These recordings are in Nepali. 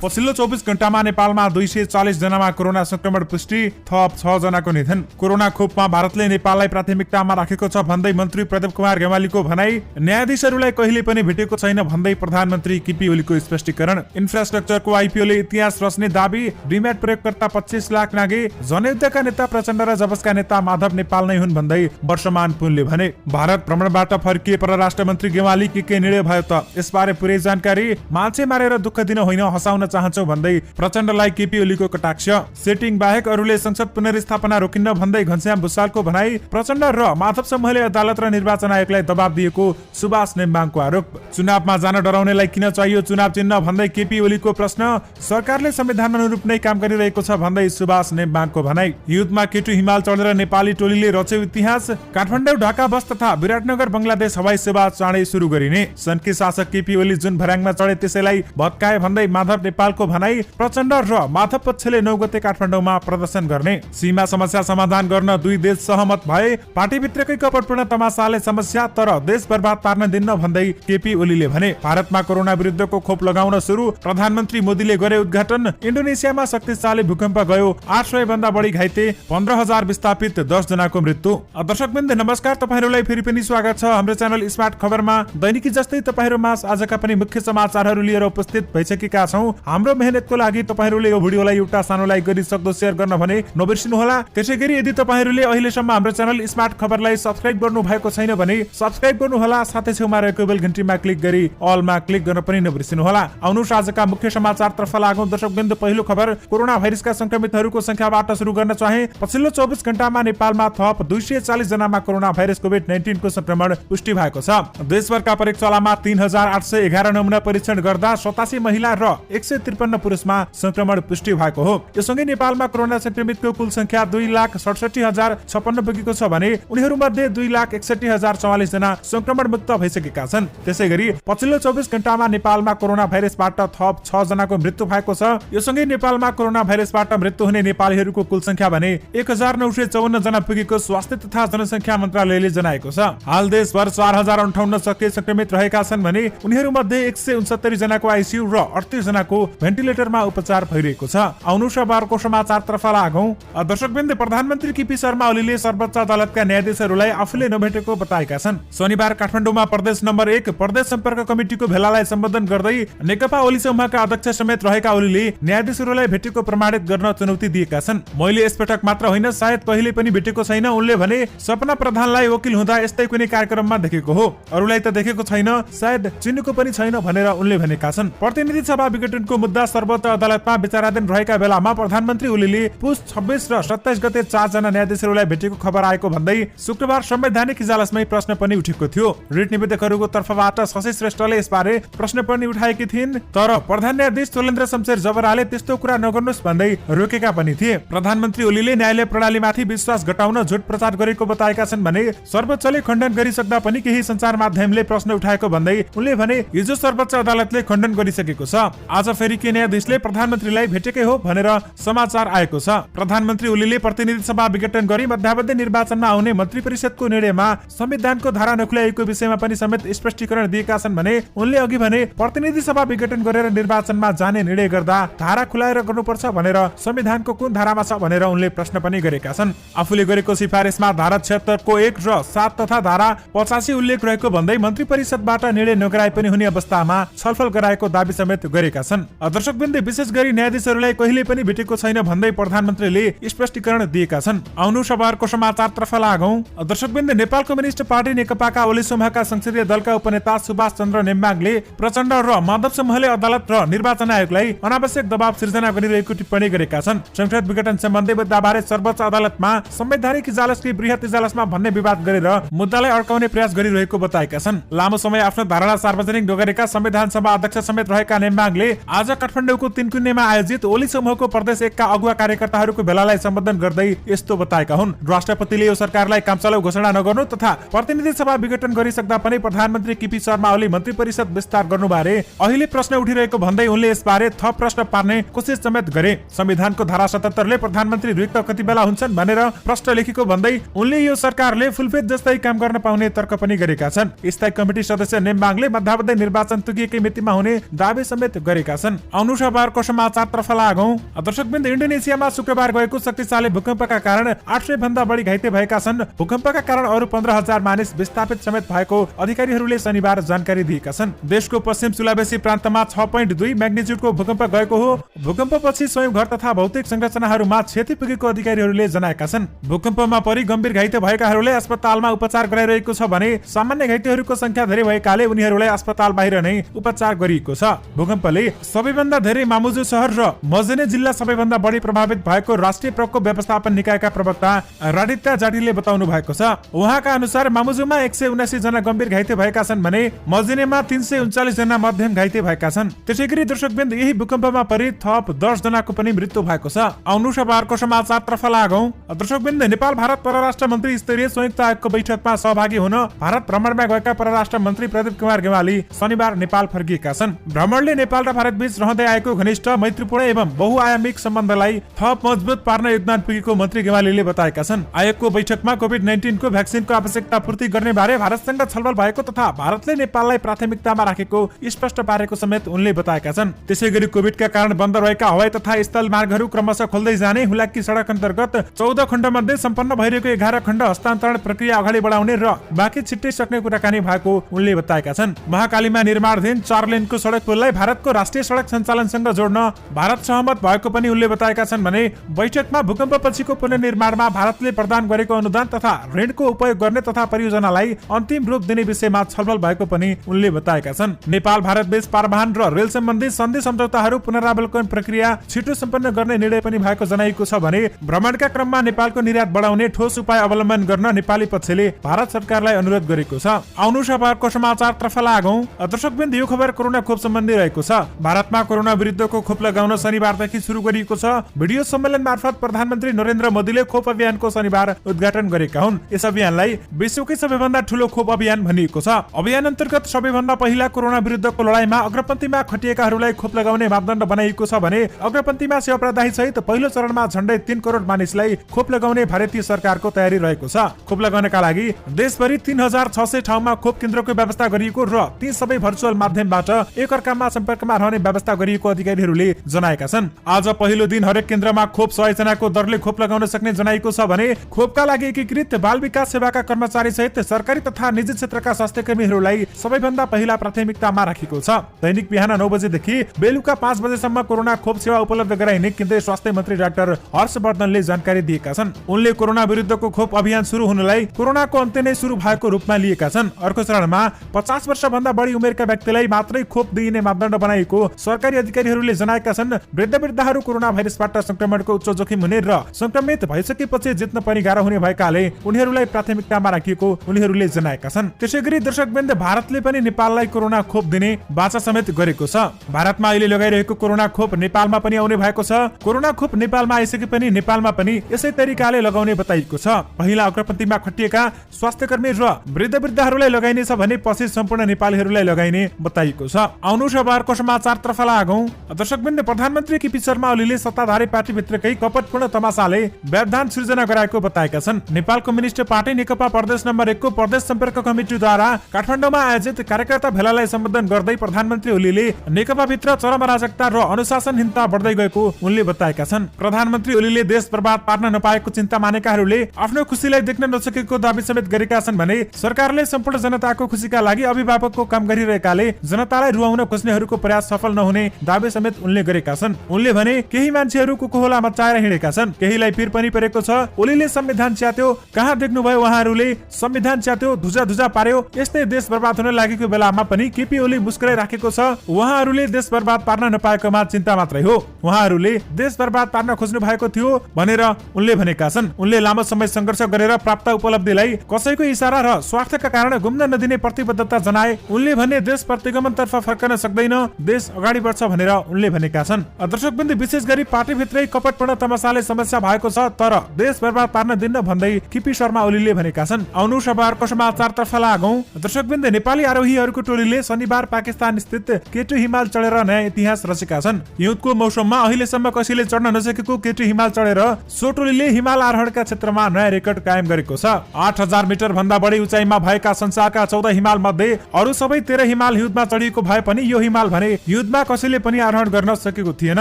पछिल्लो 24 घण्टामा नेपालमा 240 जनामा कोरोना संक्रमण पुष्टि, थप 6 जनाको निधन। कोरोना खोपमा भारतले नेपाललाई प्राथमिकतामा राखेको छ भन्दै मन्त्री प्रदीप कुमार गेवालीको भनाई। न्यायाधीशहरूलाई कहिले पनि भेटेको छैन भन्दै प्रधानमन्त्री केपी ओलीको स्पष्टीकरण। इन्फ्रास्ट्रक्चरको आइपिओले इतिहास रच्ने दाबी, डिम्याट प्रयोगकर्ता 25 लाख नागे। जनयुद्धका नेता प्रचण्ड र जबसका नेता माधव नेपाल नै हुन् भन्दै वर्षमान पुनले भने। भारत भ्रमणबाट फर्किए परराष्ट्र मन्त्री गेवाली के निर्णय भयो त यसबारे पुरै जानकारी। मान्छे मारेर दुःख दिन होइन, हँसाउन चाहन्छौ भन्दै प्रचण्डलाई केपी ओलीको कटाक्ष। सेटिङ बाहेक अरूले संसद पुनर्स्थापना रोकिन्न भन्दै घनश्याम भुसालको भनाई। प्रचण्ड र माधव समूहले अदालत र निर्वाचन आयोगलाई दबाब दिएको सुभाष नेम्बाङको आरोप। चुनावमा जान डराउनेलाई किन चाहियो चुनाव चिन्ह भन्दै केपी ओलीको प्रश्न। सरकारले संविधान अनुरूप नै काम गरिरहेको छ भन्दै सुभाष नेम्बाङको भनाई। युद्धमा केटु हिमाल चढेर नेपाली टोलीले रच्यो इतिहास। काठमाडौँ ढाका बस तथा विराटनगर बंगलादेश हवाई सेवा चाँडै सुरु गरिने। सनकी शासक केपी ओली जुन भर्याङमा चढे त्यसैलाई भत्काए भन्दै माधव नेपालको भनाई। प्रचण्ड र माधव पक्षले 9 गते काठमाडौँमा प्रदर्शन गर्ने। सीमा समस्या समाधान गर्न दुई देश सहमत भए। पार्टीभित्रकै कपटपूर्ण तमासाले समस्या तर देश बर्बाद पार्न दिन्न भन्दै केपी ओलीले भने। भारतमा कोरोना विरुद्धको खोप लगाउन सुरु, प्रधानमन्त्री मोदीले गरे उद्घाटन। इन्डोनेसियामा शक्तिशाली भूकम्प गयो, 800 भन्दा बढी घाइते, 15,000 विस्थापित, 10 जनाको मृत्यु। दर्शकवृन्द नमस्कार, तपाईहरुलाई फेरि पनि स्वागत छ हाम्रो च्यानल स्मार्ट खबरमा। दैनिकी जस्तै तपाईहरुमा आजका पनि मुख्य समाचारहरू लिएर उपस्थित भइसकेका छौं। हाम्रो मेहनतको लागि तपाईहरुले यो भिडियोलाई एउटा सानो लाइक गरी सक्दो शेयर गर्न भने नबिर्सिनु होला। त्यसैगरी यदि तपाईहरुले अहिलेसम्म हाम्रो च्यानल स्मार्ट खबरलाई सब्स्क्राइब गर्नु भएको छैन भने सब्स्क्राइब गर्नु होला, साथै छेउमा रहेको बेल घण्टीमा क्लिक गरी अलमा क्लिक गर्न पनि नबिर्सिनु होला। आउनुस आजका मुख्य समाचारतर्फ लागौं। दर्शकवृन्द, पहिलो खबर कोरोना भाइरसका संक्रमितहरूको संख्याबाट सुरु गर्न चाहे। पछिल्लो 24 घण्टामा नेपालमा थप 240 जनामा कोरोना भाइरस कोभिड-19 को संक्रमण पुष्टि भएको छ। देशभरका प्रयोगशालामा 3811 नमुना परीक्षण गर्दा 87 महिला र 153 पुरुषमा संक्रमण पुष्टि भएको हो। यससँगै नेपालमा कोरोना संक्रमितको कुल संख्या 2,67,056 पुगेको छ भने उनीहरूमध्ये 2,61,044 जना संक्रमण मुक्त भइसकेका छन्। त्यसैगरी पछिल्लो 24 घण्टामा नेपालमा कोरोना भाइरसबाट थप 6 जनाको मृत्यु भएको छ। यससँगै नेपालमा कोरोना भाइरसबाट मृत्यु हुने नेपालीहरूको कुल संख्या भने 1,954 जना पुगेको स्वास्थ्य तथा जनसंख्या मन्त्रालयले जनाएको छ। हाल देशभर 4,058 सक्रिय संक्रमित रहेका छन् भने उनीहरूमध्ये 169 जनाको आइसियु र 38 जनाको भेन्टिलेटरमा उपचार भइरहेको छ। आउनुस बारको समाचारतर्फ लागौं। दर्शकवृन्द, प्रधानमन्त्री केपी शर्मा ओलीले सर्वोच्च अदालतका न्यायाधीशहरूलाई आफूले नभेटेको बताएका छन्। शनिबार काठमाडौँमा प्रदेश नम्बर 1 प्रदेश सम्पर्क कमिटिको भेलालाई सम्बोधन गर्दै नेकपा ओली समूहका अध्यक्ष समेत रहेका ओलीले न्यायाधीशहरूलाई भेटेको प्रमाणित गर्न चुनौती दिएका छन्। मैले यसपटक मात्र होइन, सायद कहिले पनि भेटेको छैन उनले भने। सपना प्रधानलाई वकिल हुँदा यस्तै कुनै कार्यक्रममा देखेको हो, अरूलाई त देखेको छैन, सायद चिनेको पनि छैन भनेर उनले भनेका छन्। प्रतिनिधि सभा विघटनको मुद्दा सर्वोच्च अदालतमा विचाराधीन रहेका बेलामा प्रधानमन्त्री ओलीले पुस 26 र 27 गते 4 जना न्यायाधीशहरूलाई भेटेको खबर आएको भन्दै शुक्रबार संवैधानिक इजलासमै प्रश्न पनि उठेको थियो। रिट निवेदकहरूको तर्फबाट शशि श्रेष्ठले यसबारे प्रश्न पनि उठाएकी थिइन्, तर प्रधान न्यायाधीश चोलेन्द्र शमशेर जबराले त्यस्तो कुरा नगर्नुस् भन्दै रोकेका पनि थिए। प्रधानमन्त्री ओलीले न्यायालय प्रणालीमाथि विश्वास घटाउन झुट प्रचार गरेको बताएका छन् भने सर्वोच्चले खण्डन गरिसक्दा पनि केही सञ्चार माध्यमले प्रश्न उठाएको भन्दै उनले भने हिजो सर्वोच्च अदालतले खण्डन गरिसकेको छ। आज फेरि के न्यायाधीशले प्रधानमन्त्रीलाई भेटेकै हो भनेर समाचार आएको छ। प्रधानमन्त्री ओलीले प्रतिनिधि सभा विघटन गरी मध्यावधि निर्वाचनमा आउने मन्त्री परिषदको निर्णयमा संविधानको धारा नखुल्याएको विषयमा पनि समेत स्पष्टीकरण दिएका छन् भने उनले अघि भने प्रतिनिधि सभा विघटन गरेर निर्वाचनमा जाने निर्णय गर्दा धारा खुलाएर गर्नुपर्छ भनेर संविधानको कुन धारामा छ भनेर उनले प्रश्न पनि गरेका छन्। आफूले गरेको सिफारिसमा धारा 76 को 1 र 7 तथा धारा 85 उल्लेख रहेको भन्दै मन्त्री परिषदबाट निर्णय नगराए पनि हुने अवस्थामा छलफल गराएको दाबी समेत गरेका छन्। दर्शकवृन्द, विशेष गरी न्यायाधीशहरूलाई कहिले पनि भेटेको छैन भन्दै प्रधानमन्त्रीले स्पष्टीकरण दिएका छन्। आउनु शहरको समाचारतर्फ लागौं। दर्शकवृन्द, नेपाल कम्युनिस्ट पार्टी नेकपाका ओली समूहका संसदीय दलका उपनेता सुभाष चन्द्र नेम्बाङले प्रचण्ड र माधव समूहले अदालत र निर्वाचन आयोगलाई अनावश्यक दबाव सिर्जना गरिरहेको टिप्पणी गरेका छन्। संसद विघटन सम्बन्धी मुद्दाबारे सर्वोच्च अदालतमा संवैधानिक इजलासकै बृहत इजलासमा भन्ने विवाद गरेर मुद्दालाई अड्काउने प्रयास गरिरहेको बताएका छन्। लामो समय आफ्नो धारणा सार्वजनिक नगरेका संविधान सभा अध्यक्ष समेत रहेका नेम्बाङले आज काठमाडौँको तीनकुन्नेमा आयोजित ओली समूहको प्रदेश 1 का अगुवा कार्यकर्ताहरूको भेलालाई सम्बोधन गर्दै यस्तो बताएका हुन्। राष्ट्रपतिले यो सरकारलाई कामचलाउ घोषणा नगर्नु तथा प्रतिनिधि सभा विघटन गरिसक्दा पनि प्रधानमन्त्री केपी शर्मा ओली मन्त्री परिषद विस्तार गर्नुबारे अहिले प्रश्न उठिरहेको भन्दै उनले यसबारे थप प्रश्न पार्ने कोसिस समेत गरे। संविधानको धारा 77 ले प्रधानमन्त्री रिक्त कति बेला हुन्छन् भनेर प्रश्न लेखेको भन्दै उनले यो सरकारले फुलफेद जस्तै काम गर्न पाउने तर्क पनि गरेका छन्। स्थायी कमिटी सदस्य नेम्बाङले मध्यावधि निर्वाचन तोकिएकै मितिमा हुने दावी समेत गरेका छन्। छन्। आउनु शबारको समाचारतर्फ लागौं। दर्शकबिन्द इन्डोनेसियामा शुक्रबार गएको शक्तिशाली भूकम्पका कारण 800 भन्दा बढी घाइते भएका छन्। भूकम्पका कारण अरु 15,000 मानिस विस्थापित समेत भएको अधिकारीहरूले शनिबार जानकारी दिएका छन्। देशको पश्चिम सुलावेसी प्रान्तमा 6.2 म्याग्निट्युडको भूकम्प गएको हो। भूकम्पपछि स्वयं घर तथा भौतिक संरचनाहरूमा क्षति पुगेको अधिकारीहरूले जनाएका छन्। भूकम्पमा परि गम्भीर घाइते भएकाहरूले अस्पतालमा उपचार गराइरहेको छ भने सामान्य घाइतेहरूको संख्या धेरै भएकाले उनीहरूलाई अस्पताल बाहिर नै उपचार गरिएको छ। भूकम्पले सबैभन्दा धेरै मामुजु शहर र मजने जिल्ला सबैभन्दा बढी प्रभावित भएको राष्ट्रिय प्रकोप व्यवस्थापन निकायका प्रवक्ता राडित्या जाटीले बताउनु भएको छ। उहाँका अनुसार मामुजुमा 179 जना गम्भीर घाइते भएका छन् भने मजनेमा 339 जना मध्यम घाइते भएका छन्। त्यसैगरी दर्शकबिन्द यही भूकम्पमा परि थप 10 जनाको पनि मृत्यु भएको छ। आउनु शबारको समाचारतर्फ लागौं। दर्शकबिन्द नेपाल भारत परराष्ट्र मन्त्री स्तरीय संयुक्त आयोगको बैठकमा सहभागी हुन भारत भ्रमणमा गएका परराष्ट्र मन्त्री प्रदीप कुमार गेवाली शनिबार नेपाल फर्किएका छन्। भ्रमणले नेपाल र भारत बीच रहँदै आएको घनिष्ठ मैत्रीपूर्ण एवं बहुआयामिक सम्बन्धलाई थप मजबुत पार्न योगदान पुगेको मन्त्री गेवालीले बताएका छन्। आयोगको बैठकमा कोभिड-19 को भ्याक्सिनको आवश्यकता पूर्ति गर्ने बारे भारतसँग छलफल भएको तथा भारतले नेपाललाई प्राथमिकतामा राखेको स्पष्ट पारेको समेत उनले बताएका छन्। त्यसैगरी कोभिडका कारण बन्द रहेका हवाई तथा स्थल मार्गहरू क्रमशः खोल्दै जाने, हुलाकी सडक अन्तर्गत 14 खण्ड मध्ये सम्पन्न भइरहेको 11 खण्ड हस्तान्तरण प्रक्रिया अगाडि बढाउने र बाँकी छिट्टै सक्ने कुराकानी भएको उनले बताएका छन्। महाकालीमा निर्माणाधीन 4 लेनको सडक पुललाई भारतको राष्ट्रिय सडक सञ्चालनसँग जोड्न भारत सहमत भएको पनि उनले बताएका छन् भने बैठकमा भूकम्पपछिको पुनर्निर्माणमा भारतले प्रदान गरेको अनुदान तथा ऋणको उपयोग गर्ने तथा परियोजनालाई अन्तिम रूप दिने विषयमा छलफल भएको पनि उनले बताएका छन्। नेपाल भारत बीच पारवाहन र रेल सम्बन्धी सन्धि सम्झौताहरू पुनरावलोकन प्रक्रिया छिटो सम्पन्न गर्ने निर्णय पनि भएको जनाइएको छ भने भ्रमणका क्रममा नेपालको निर्यात बढाउने ठोस उपाय अवलम्बन गर्न नेपाली पक्षले भारत सरकारलाई अनुरोध गरेको छ। आउनु शबारको समाचारतर्फ लागौं। दर्शकबिन्द यो खबर कोरोना खोप सम्बन्धी रहेको छ। भारतमा कोरोना विरुद्धको खोप लगाउन शनिबारदेखि सुरु गरिएको छ। भिडियो सम्मेलन मार्फत प्रधानमन्त्री नरेन्द्र मोदीले खोप अभियानको शनिबार उद्घाटन गरेका हुन्। यस अभियानलाई विश्वकै सबैभन्दा ठूलो खोप अभियान भनिएको छ। अभियान अन्तर्गत सबैभन्दा पहिला कोरोना विरुद्धको लडाईमा अग्रपन्थीमा खटिएकाहरूलाई खोप लगाउने मापदण्ड बनाइएको छ भने अग्रपन्थीमा सेवा प्रदायी सहित पहिलो चरणमा झण्डै 3 करोड मानिसलाई खोप लगाउने भारतीय सरकारको तयारी रहेको छ। खोप लगाउनका लागि देशभरि 3600 ठाउँमा खोप केन्द्रको व्यवस्था गरिएको र ती सबै भर्चुअल माध्यमबाट एकअर्कामा सम्पर्कमा रहने व्यवस्था गरिएको अधिकारीहरूले जनाएका छन्। आज पहिलो दिन हरेक केन्द्रमा खोप 100 जनाको दरले खोप लगाउन सक्ने जनाइएको छ भने खोपका लागि एकीकृत बाल विकास सेवाका कर्मचारी सहित सरकारी तथा निजी क्षेत्रका स्वास्थ्यकर्मीहरूलाई सबैभन्दा पहिला प्राथमिकतामा राखेको छ। दैनिक बिहान 9 बजेदेखि बेलुका 5 बजेसम्म कोरोना खोप सेवा उपलब्ध गराइने केन्द्रीय स्वास्थ्य मन्त्री डाक्टर हर्षवर्धनले जानकारी दिएका छन्। उनले कोरोना विरुद्धको खोप अभियान सुरु हुनुलाई कोरोनाको अन्त्य नै सुरु भएको रूपमा लिएका छन्। अर्को चरणमा 50 वर्ष भन्दा बढी उमेरका व्यक्तिलाई मात्रै खोप दिइने मापदण्ड बनाएको सरकारी अधिकारीहरूले जनाएका छन्। वृद्धहरू कोरोना भाइरसबाट संक्रमणको उच्च जोखिम हुने र संक्रमित भइसकेपछि जित्न पनि गाह्रो हुने भएकाले उनीहरूलाई प्राथमिकतामा राखिएको उनीहरूले जनाएका छन्। त्यसैगरी दर्शकवृन्द भारतले पनि नेपाललाई कोरोना खोप दिने बाचा समेत गरेको छ। भारतमा अहिले लगाइरहेको कोरोना खोप नेपालमा पनि आउने भएको छ। कोरोना खोप नेपालमा आइसके पनि नेपालमा पनि यसै तरिकाले लगाउने बताइएको छ। पहिला अग्रपन्थीमा खटिएका स्वास्थ्यकर्मी र वृद्धहरूलाई लगाइनेछ भने पछि सम्पूर्ण नेपालीहरूलाई लगाइने बताइएको छ। आउनु शबारको समाचारतर्फ लागौं। दर्शकवृन्द प्रधानमन्त्री केपी शर्मा ओलीले सत्ताधारी पार्टीभित्रकै कपटपूर्ण तमासाले व्यवधान सृजना गराएको बताएका छन्। नेपाल कम्युनिस्ट पार्टी नेकपा प्रदेश नम्बर 1 को प्रदेश सम्पर्क कमिटीद्वारा काठमाडौँमा आयोजित कार्यकर्ता भेलालाई सम्बोधन गर्दै प्रधानमन्त्री ओलीले नेकपा भित्र चरम अराजकता र अनुशासनहीनता बढ्दै गएको उनले बताएका छन्। प्रधानमन्त्री ओलीले देश बर्बाद पार्न नपाएको चिन्ता मानेकाहरूले आफ्नो खुसीलाई देख्न नसकेको दाबी समेत गरेका छन् भने सरकारले सम्पूर्ण जनताको खुसीका लागि अभिभावकको काम गरिरहेकाले जनतालाई रुवाउन खोज्नेहरूको प्रयास सफल नहुने दाबी समेत उनले गरेका छन्। उनले भने केही मान्छेहरू कुकुहोला मचाएर हिँडेका छन्, केहीलाई पिर पनि परेको छ। ओलीले संविधान च्यात्यो, कहाँ देख्नुभयो उहाँहरूले संविधान च्यात्यो, धुजा पार्यो। यस्तै देश बर्बाद हुन लागेको बेलामा पनि केपी ओली मुस्कुराइ राखेको छ। उहाँहरूले देश बर्बाद पार्न नपाएकोमा चिन्ता मात्रै हो, उहाँहरूले देश बर्बाद पार्न खोज्नु भएको थियो भनेर उनले भनेका छन्। उनले लामो समय संघर्ष गरेर प्राप्त उपलब्धिलाई कसैको इशारा र स्वार्थका कारण गुम्न नदिने प्रतिबद्धता जनाए। उनले भने देश प्रतिगमनतर्फ फर्कन सक्दैन, देश अगाडि बढ्छ भनेर उनले भनेका छन्। दर्शकवृन्द विशेष गरी पार्टीभित्रै कपटपूर्ण तमासाले समस्या भएको छ तर देश बर्बाद पार्न दिन्न भन्दै केपी शर्मा ओलीले भनेका छन्। आउनु शबारको समाचारतर्फ लागौं। दर्शकवृन्द नेपाली आरोहीहरूको टोलीले शनिबार पाकिस्तान स्थित केटु हिमाल चढेर नयाँ इतिहास रचेका छन्। हिउँदको मौसममा अहिलेसम्म कसैले चढ्न नसकेको केटु हिमाल चढेर सो टोलीले हिमाल आरोहणका क्षेत्रमा नयाँ रेकर्ड कायम गरेको छ। 8000 मिटर भन्दा बढी उचाइमा भएका संसारका 14 हिमाल मध्ये अरू सबै 13 हिमाल हिउँदमा चढिएको भए पनि यो हिमाल भने हिउँदमा कसैले पनि आरोहण गर्न सकेको थिएन।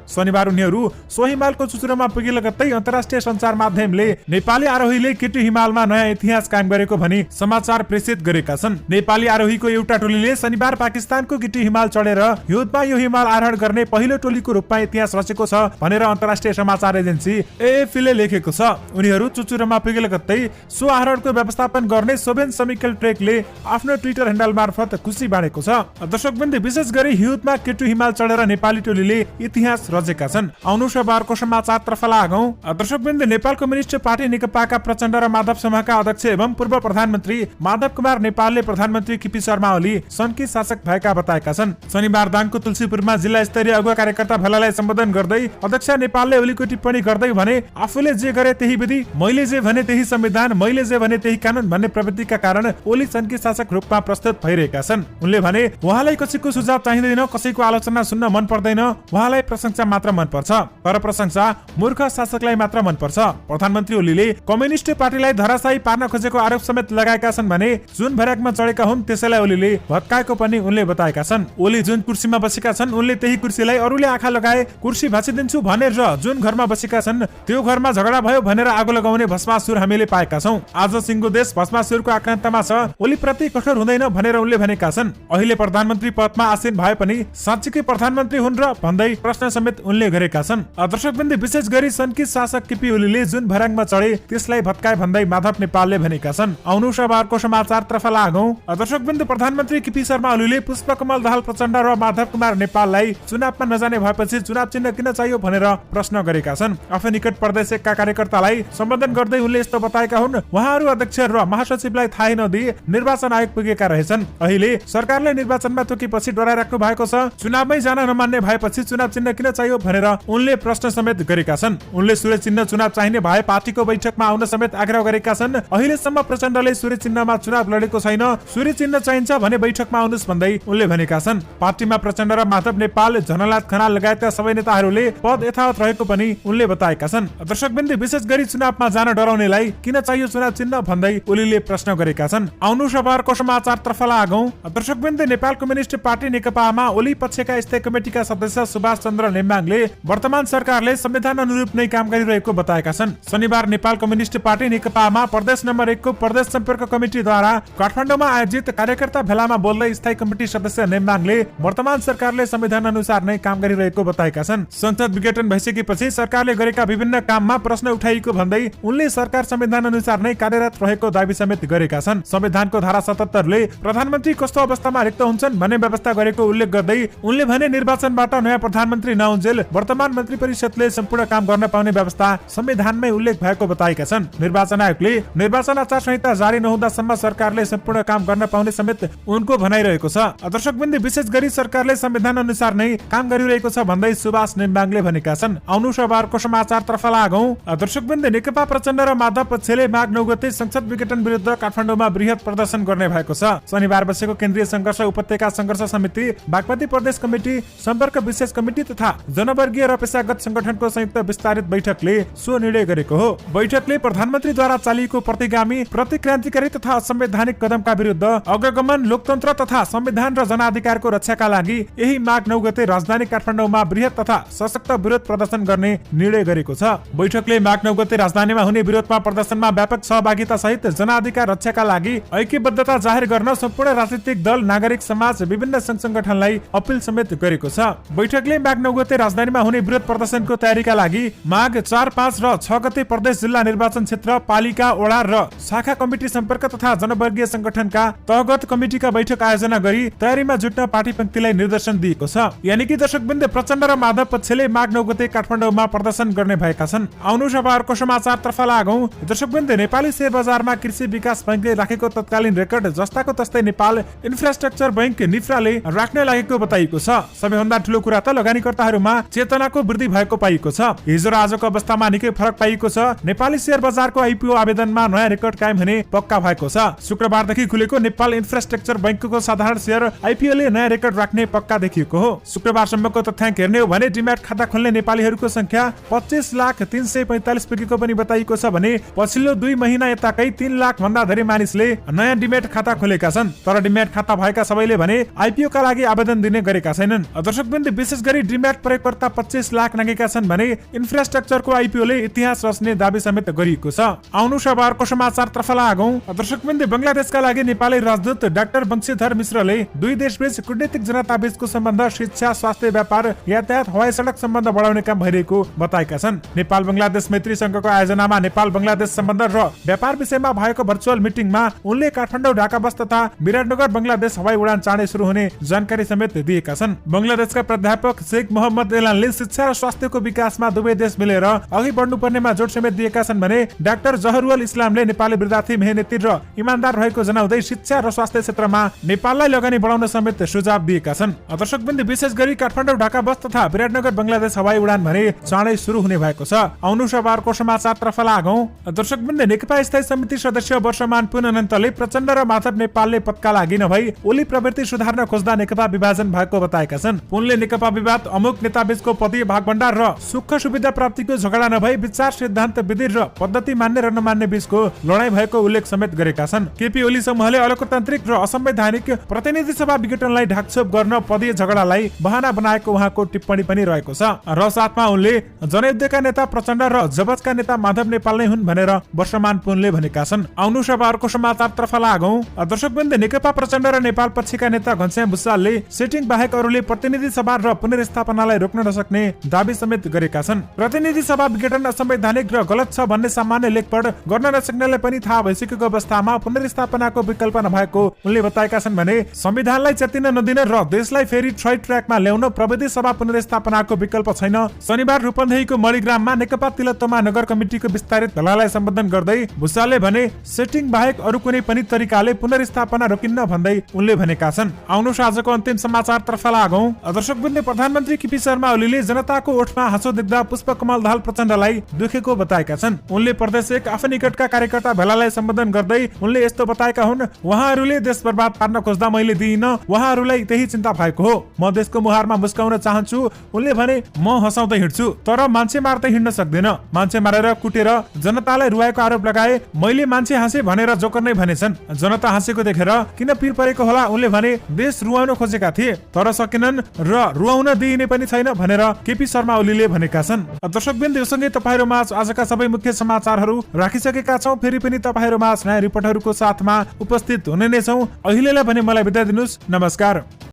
शनिबार उनीहरू सोही हिमालको चुचुरोमा पुगे लगत्तै अन्तर्राष्ट्रिय सञ्चार माध्यमले नेपाली आरोहीले केटी हिमालमा नयाँ इतिहास कायम गरेको भनी समाचार प्रेषित गरेका छन्। नेपाली आरोहीको एउटा टोलीले शनिबार पाकिस्तानको केटी हिमाल चढेर युद्धमा यो हिमाल आरोहण गर्ने पहिलो टोलीको रूपमा इतिहास रचेको छ भनेर अन्तर्राष्ट्रिय समाचार एजेन्सी एएफपीले लेखेको छ। उनीहरू चुचुरोमा पुगे लगत्तै सो आरोहणको व्यवस्थापन गर्ने सोभेन समिकल ट्रेकले आफ्नो ट्विटर ह्यान्डल मार्फत खुसी बाँडेको छ। दर्शकवृन्द, विशेष गरी हिउँदमा केटु हिमाल चढेर नेपाली टोलीले इतिहास रचेका छन्। आउनु शनिबारको समाचारतर्फ लागौं। दर्शकवृन्द, नेपाल कम्युनिस्ट पार्टी नेकपाका प्रचण्ड र माधव समूहका अध्यक्ष एवं पूर्व प्रधानमन्त्री माधव कुमार नेपालले प्रधानमन्त्री केपी शर्मा ओली सनकी शासक भएका बताएका छन्। शनिबार दाङको तुलसीपुरमा जिल्ला स्तरीय अगुवा कार्यकर्ता भेलालाई सम्बोधन गर्दै अध्यक्ष नेपालले ओलीको टिप्पणी गर्दै भने, आफूले जे गरे त्यही विधि, मैले जे भने त्यही संविधान, मैले जे भने त्यही कानून भन्ने प्रवृत्तिका कारण ओली सनकी शासक रूपमा प्रस्तुत भइरहेका छन्। उनले भने, उहाँलाई कसैको सुझाव चाहिँदैन, कसैको आलोचना सुन्न मन पर्दैन, उहाँलाई प्रशंसा मात्र मन पर्छ, तर प्रशंसा मूर्ख शासकलाई मात्र मन पर्छ। प्रधानमन्त्री ओलीले कम्युनिस्ट पार्टीलाई धराशायी पार्न खोजेको आरोप समेत लगाएका छन् भने जुन भ्याराकमा चढेका हुन् त्यसैलाई ओलीले भत्काएको पनि उनले बताएका छन्। ओली जुन कुर्सीमा बसेका छन् उनले त्यही कुर्सीलाई अरूले आँखा लगाए कुर्सी भाँचिदिन्छु भनेर जुन घरमा बसेका छन् त्यो घरमा झगडा भयो भनेर आगो लगाउने भस्मासुर हामीले पाएका छौं। आज सिंगो देश भस्मासुरको आक्रान्तामा छ, ओली प्रति कठोर हुँदैन भनेर उनले भनेका छन्। अहिले प्रधानमन्त्री पदमा आसीन भए पनि साँच्चीकै प्रधानमन्त्री हुन् र भन्दै प्रश्न समेत उनले गरेका छन्। दर्शकवृन्द, विशेष गरी सनकी शासक केपी ओलीले जुन भराङमा चढे त्यसलाई भत्काए भन्दै माधव नेपालले भनेका छन्। आउनु शनिबारको समाचारतर्फ लागौं। दर्शकवृन्द, प्रधानमन्त्री केपी शर्मा ओलीले पुष्पकमल दाहाल प्रचण्ड र माधव कुमार नेपाललाई चुनावमा नजाने भएपछि चुनाव चिन्ह किन चाहियो भनेर प्रश्न गरेका छन्। आफू निकट प्रदेशका कार्यकर्तालाई सम्बोधन गर्दै उनले यस्तो बताएका हुन्, उहाँहरू अध्यक्ष र महासचिवलाई थाहै नदिई निर्वाचन आयोग पुगेका रहेछन्। अहिले सरकारले निर्वाचनमा तोकेपछि डराइराख्नु भएको छ, चुनावमै जान नमान्ने भएपछि चुनाव चिन्ह किन चाहियो भनेर उनले प्रश्न समेत गरेका छन्। उनले सूर्य चिन्ह चुनाव चाहिने भए पार्टीको बैठकमा आउन समेत आग्रह गरेका छन्। अहिलेसम्म प्रचण्डले सूर्य चिन्हमा चुनाव लडेको छैन, सूर्य चिन्ह चाहिन्छ भने बैठकमा आउनुस् भन्दै उनले भनेका छन्। पार्टीमा प्रचण्ड र माधव नेपाल, झनलाल खनाल लगायतका सबै नेताहरूले पद यथावत रहेको पनि उनले बताएका छन्। दर्शकवृन्द, विशेष गरी चुनावमा जान डराउनेलाई किन चाहियो चुनाव चिन्ह भन्दै ओलीले प्रश्न गरेका छन्। आउनु शनिबारको समाचारतर्फ लागौं। दर्शकवृन्द, नेपाल कम्युनिस्ट पार्टी नेकपामा ओली पक्षका स्थायी कमिटिका सदस्य सुभाष चन्द्र नेम्बाङले वर्तमान सरकारले संविधान अनुरूप नै काम गरिरहेको बताएका छन्। शनिबार नेपाल कम्युनिस्ट पार्टी नेकपामा प्रदेश नम्बर 1 को प्रदेश सम्पर्क कमिटिद्वारा काठमाडौँमा आयोजित कार्यकर्ता भेलामा बोल्दै स्थायी कमिटी सदस्य नेम्बाङले वर्तमान सरकारले संविधान अनुसार नै काम गरिरहेको बताएका छन्। संसद विघटन भइसकेपछि सरकारले गरेका विभिन्न काममा प्रश्न उठाइएको भन्दै उनले सरकार संविधान अनुसार नै कार्यरत रहेको दावी समेत गरेका छन्। संविधानको धारा 77 ले प्रधानमन्त्री कस्तो अवस्थामा रिक्त हुन्छन् भन्ने व्यवस्था गरेको उल्लेख गर्दै उनले भने, निर्वाचनबाट नयाँ प्रधानमन्त्री नहुन्जेल वर्तमान मन्त्री परिषदले सम्पूर्ण काम गर्न पाउने व्यवस्था संविधानमै उल्लेख भएको बताएका छन्। निर्वाचन आयोगले निर्वाचन आचार संहिता जारी नहुँदासम्म सरकारले सम्पूर्ण काम गर्न पाउने समेत उनको भनाइरहेको छ। दर्शकवृन्द, विशेष गरी सरकारले संविधान अनुसार नै काम गरिरहेको छ भन्दै सुभाष नेम्बाङले भनेका छन्। आउनु शनिबारको समाचारतर्फ लागौं। दर्शकवृन्द, नेकपा प्रचण्ड र माधव पक्षले माघ 9 गते संसद विघटन विरुद्ध काठमाडौँमा बृहत प्रदर्शन गर्ने भएको छ। शनिबार बसेको केन्द्रीय संघर्ष उपत्यका संघर्ष समिति, बागमती प्रदेश कमिटी, सम्पर्क विशेष कमिटी तथा जनवर्गीय र पेशागत संगठनको संयुक्त विस्तारित बैठकले सो निर्णय गरेको हो। बैठकले प्रधानमन्त्रीद्वारा चालिएको प्रतिगामी, प्रतिक्रान्तिकारी तथा असंवैधानिक कदमका विरुद्ध अग्रगमन, लोकतन्त्र तथा संविधान र जनाधिकारको रक्षाका लागि यही माघ 9 गते राजधानी काठमाडौँमा बृहत तथा सशक्त विरोध प्रदर्शन गर्ने निर्णय गरेको छ। बैठकले माघ 9 गते राजधानीमा हुने विरोधमा प्रदर्शनमा व्यापक सहभागिता सहित जनाधिकार रक्षाका लागि ऐक्यबद्धता जाहेर गर्न सम्पूर्ण राजनीतिक दल, नागरिक समाज, विभिन्न संघ संगठनलाई अपील समेत गरेको छ। बैठकले माघ 9 गते राजधानीमा हुने विरोध प्रदर्शनको तयारीका लागि माघ 4, 5 र 6 गते प्रदेश जिल्ला निर्वाचन क्षेत्र, पालिका, वडा र शाखा कमिटी सम्पर्क तथा जनवर्गीय संगठनका तहगत कमिटीका बैठक आयोजना गरी तयारीमा जुट्न पार्टी पंक्तिलाई निर्देशन दिएको छ। यानि कि दर्शकवृन्द, प्रचण्ड र माधव पक्षले माघ 9 गते काठमाडौँमा प्रदर्शन गर्ने भएका छन्। आउनु शनिबारको समाचारतर्फ लागौं। दर्शकवृन्द, नेपाली शेयर बजारमा कृषि विकास बैंकले राखेको तत्कालीन रेकर्ड जस्ताको तस्तै नेपाल इन्फ्रास्ट्रक्चर बैंक निफ्राले राख्न लागेको बताइएको छ। सबैभन्दा ठूलो कुरा त लगानीकर्ताहरूमा चेतनाको वृद्धि भएको पाइएको छ। हिजो र आजको अवस्थामा निकै फरक पाइएको छ। नेपाली शेयर बजारको आइपीओ आवेदनमा नयाँ रेकर्ड कायम हुने पक्का भएको छ। शुक्रबारदेखि खुलेको नेपाल इन्फ्रास्ट्रक्चर बैंकको साधारण शेयर आइपीओले नयाँ रेकर्ड राख्ने पक्का देखिएको हो। शुक्रबारसम्मको तथ्याङ्क हेर्ने हो भने डिम्याट खाता खोल्ने नेपालीहरूको संख्या 25,345 पुगेको पनि बताइएको छ भने पछिल्लो 2 महिना यताकै 3 लाख भन्दा धेरै मानिसले नयाँ डिम्याट खाता खोलेका छन्। तर डिम्याट खाता भएका सबैले भने आइपीओ का लागि आवेदन दिने गरेका छैनन्। दर्शकवृन्द, विशेष गरी ड्रिमयार्ड प्रयोगकर्ता 25 लाख नागेका छन् भने इन्फ्रास्ट्रक्चरको आइपिओले इतिहास रच्ने दावी समेत गरिएको छ। आउनु शहरको समाचारतर्फ लागौं। दर्शकवृन्द, बंगलादेशका लागि नेपाली राजदूत डाक्टर वंशीधर मिश्रले दुई देशबीच कूटनीतिक जनताबीचको सम्बन्ध, शिक्षा, स्वास्थ्य, व्यापार, यातायात, हवाई सडक सम्बन्ध बढाउने काम भइरहेको बताएका छन्। नेपाल बंगलादेश मैत्री संघको आयोजनामा नेपाल बंगलादेश सम्बन्ध र व्यापार विषयमा भएको भर्चुअल मिटिङमा उनले काठमाडौँ, ढाका बस तथा विराटनगर बंगलादेश हवाई उडान चाँडै सुरु हुने जानकारी समेत दिएका छन्। बंगलादेशका प्राध्यापक शेख मोहम्मद एलानले शिक्षा र स्वास्थ्यको विकासमा दुवै देश मिलेर अघि बढ्नुपर्नेमा जोड समेत दिएका छन् भने डाक्टर जहरुल इस्लामले नेपाली विद्यार्थी मेहनती र इमानदार रहेको जनाउँदै शिक्षा र स्वास्थ्य क्षेत्रमा नेपाललाई लगानी बढाउन समेत सुझाव दिएका छन्। दर्शकवृन्द, विशेष गरी काठमाडौँ, ढाका बस तथा विराटनगर बंगलादेश हवाई उडान भने चाँडै सुरु हुने भएको छ। आउनु शहरको समाचारतर्फ लागौं। दर्शकवृन्द, नेकपा स्थायी समिति सदस्य वर्षमान पुन अनन्तले प्रचण्ड र माधव नेपालले पदका लागि नभई ओली प्रवृत्ति सुधार्न खोज्दा नेकपा विभाजन भएको बताएका छन्। पुनले नेकपा विवाद अमुक नेताबीचको पदीय भागभण्डार र सुख सुविधा प्राप्तिको झगडा नभई विचार, सिद्धान्त, विधि र पद्धति मान्ने र नमान्ने बीचको लडाई भएको उल्लेख समेत गरेका छन्। केपी ओली समूहले अलोकतान्त्रिक र असंवैधानिक प्रतिनिधि सभा विघटनलाई ढाकछोप गर्न पदीय झगडालाई बहाना बनाएको उहाँको टिप्पणी पनि रहेको छ र साथमा उनले जनयुद्धका नेता प्रचण्ड र जबजका नेता माधव नेपाल नै हुन् भनेर वर्षमान पुनले भनेका छन्। आउनु शहरको समाचारतर्फ लागौं। दर्शकवृन्द, नेकपा प्रचण्ड र नेपाल पक्षका नेता घनश्याम भुसालले सेटिङ बाहेक अरूले प्रतिनिधि सभा र पुनर्स्थापनालाई रोक्न नसक्ने दावी समेत गरेका छन्। प्रतिनिधि सभा विघटन असंवैधानिक र गलत छ भन्ने सामान्य लेखपढ गर्न नसक्नेलाई पनि थाहा भइसकेको अवस्थामा पुनर्स्थापनाको विकल्प नभएको उनले बताएका छन् भने संविधानलाई च्यातिन नदिन र देशलाई फेरि सही ट्र्याकमा ल्याउन प्रविधि सभा पुनर्स्थापनाको विकल्प छैन। शनिबार रूपन्देहीको मणिग्राममा नेकपा तिलोत्तमा नगर कमिटिको विस्तारित भेलालाई सम्बोधन गर्दै भुसालले भने सेटिङ बाहेक अरू कुनै पनि तरिकाले पुनर्स्थापना रोकिन्न भन्दै उनले भनेका छन्। आउनु आजको अन्तिम समाचारतर्फ लागौं। दर्शकवृन्द, प्रधानमन्त्री केपी शर्मा ओलीले जनताको ओठमा हाँसो देख्दा पुष्पकमल दाहाल प्रचण्डलाई दुखेको बताएका छन्। उनले प्रदेश 1 आफै निकटका कार्यकर्ता भेलालाई सम्बोधन गर्दै उनले यस्तो बताएका हुन्। उहाँहरूले देश बर्बाद पार्न खोज्दा मैले दिइन, उहाँहरूलाई त्यही चिन्ता भएको हो। म देशको मुहारमा मुस्काउन चाहन्छु। उनले भने म हँसाउँदै हिँड्छु तर मान्छे मार्दै हिँड्न सक्दिन। मान्छे मारेर कुटेर जनतालाई रुवाएको आरोप लगाए। मैले मान्छे हाँसे भनेर जोकर नै भनेछन्। जनता हाँसेको देखेर किन पिर परेको होला? उनले भने देश रुवाउन खोजेका थिए तर सकेनन् र रुवाउन दिइने पनि छैन भनेर केपी शर्मा ओलीले भनेका छन्। दर्शकवृन्द, यो सँगै तपाईहरुमा आजका सबै मुख्य समाचारहरू राखिसकेका छौं। फेरि पनि तपाईहरुमा नयाँ रिपोर्टहरूको साथमा उपस्थित हुने नै छौं। अहिलेलाई भने मलाई बिदा दिनुस्। नमस्कार।